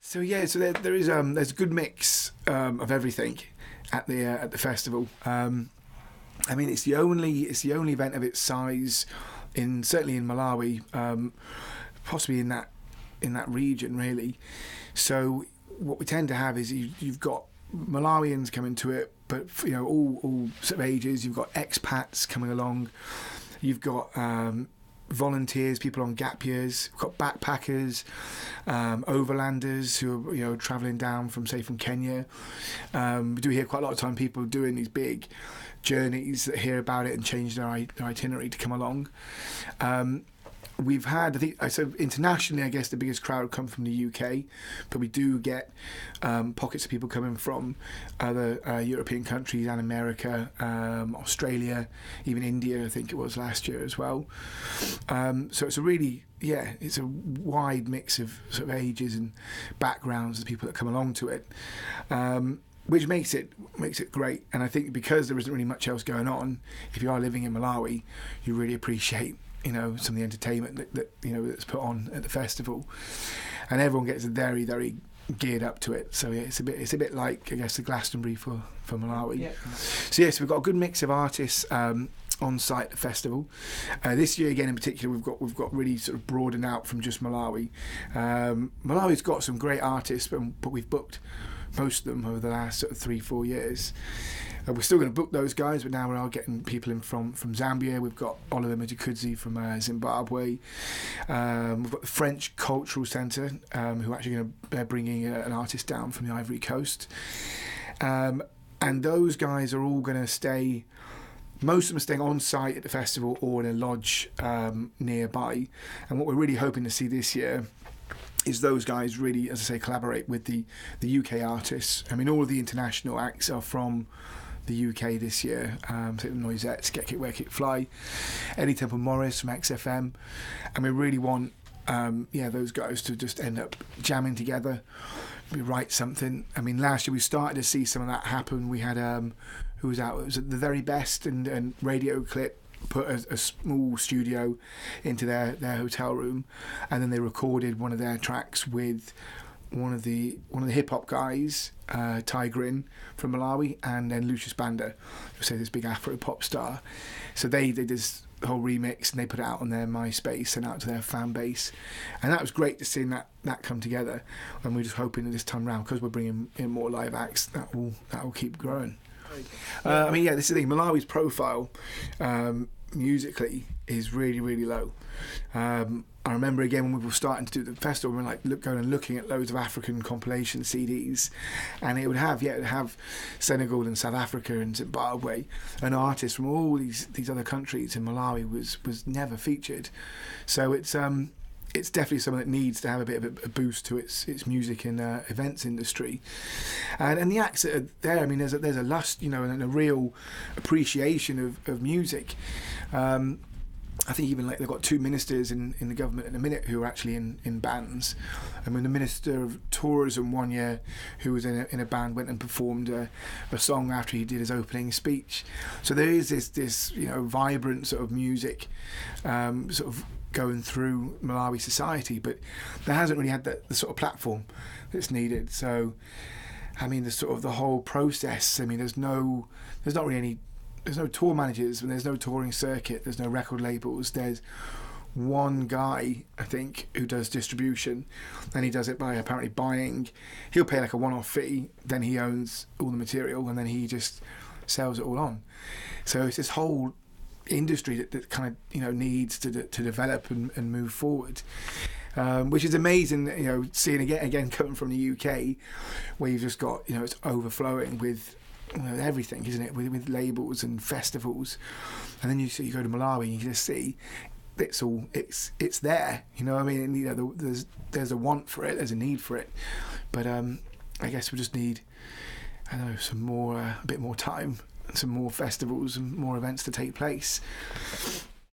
So yeah, so there is there's a good mix of everything at the festival. I mean, it's the only event of its size certainly in Malawi, possibly in that region really. So what we tend to have is you've got Malawians coming to it, but all sort of ages. You've got expats coming along. You've got volunteers, people on gap years. We've got backpackers, overlanders who are travelling down from Kenya. We do hear quite a lot of time people doing these big journeys that hear about it and change their itinerary to come along. We've had, so internationally, I guess the biggest crowd come from the UK, but we do get pockets of people coming from other European countries and America, Australia, even India, I think it was last year as well. So it's a really, it's a wide mix of sort of ages and backgrounds of the people that come along to it. Which makes it great, and I think because there isn't really much else going on, if you are living in Malawi, you really appreciate some of the entertainment that that's put on at the festival, and everyone gets very, very geared up to it. So it's a bit like, I guess, the Glastonbury for Malawi. Yeah. So yes, we've got a good mix of artists on site at the festival. This year again in particular, we've got really sort of broadened out from just Malawi. Malawi's got some great artists, but we've booked most of them over the last sort of 3-4 years. We're still going to book those guys, but now we are getting people in from Zambia. We've got Oliver Mtukudzi from Zimbabwe. We've got the French Cultural Centre, who are actually they're bringing an artist down from the Ivory Coast. And those guys are all going to stay. Most of them are staying on site at the festival or in a lodge nearby. And what we're really hoping to see this year is those guys really, as I say, collaborate with the UK artists. I mean, all of the international acts are from the UK this year. So Noisettes, Get Kick, Where Kick, Fly, Eddie Temple Morris from XFM. And we really want those guys to just end up jamming together, we write something. I mean, last year we started to see some of that happen. We had, who was out? It was at The Very Best and Radio Clip put a small studio into their hotel room, and then they recorded one of their tracks with one of the hip hop guys, Ty Grin from Malawi, and then Lucius Banda, who's this big Afro pop star. So they did this whole remix and they put it out on their MySpace and out to their fan base, and that was great to see that come together. And we're just hoping that this time round, because we're bringing in more live acts, that will keep growing. I mean, this is the thing. Malawi's profile musically is really, really low. I remember again when we were starting to do the festival, we were going and looking at loads of African compilation CDs, and it would have Senegal and South Africa and Zimbabwe, and artists from all these other countries, and Malawi was never featured. So it's definitely something that needs to have a bit of a boost to its music and events industry, and the acts that are there. I mean, there's a lust, and a real appreciation of music. I think even they've got 2 ministers in the government at the minute who are actually in bands. I mean, the Minister of Tourism one year, who was in a band, went and performed a song after he did his opening speech. So there is this vibrant sort of music sort of going through Malawi society, but there hasn't really had the sort of platform that's needed. So, I mean, the whole process. I mean, there's no tour managers, and there's no touring circuit, there's no record labels. There's one guy, I think, who does distribution, and he does it by apparently buying. He'll pay a one-off fee, then he owns all the material, and then he just sells it all on. So it's this whole industry that kind of needs to develop and move forward, which is amazing. Seeing again coming from the UK, where you've just got it's overflowing with everything, isn't it? With labels and festivals, and then you go to Malawi and you just see it's there. I mean, there's a want for it, there's a need for it, but I guess we just need some more, a bit more time, and some more festivals and more events to take place.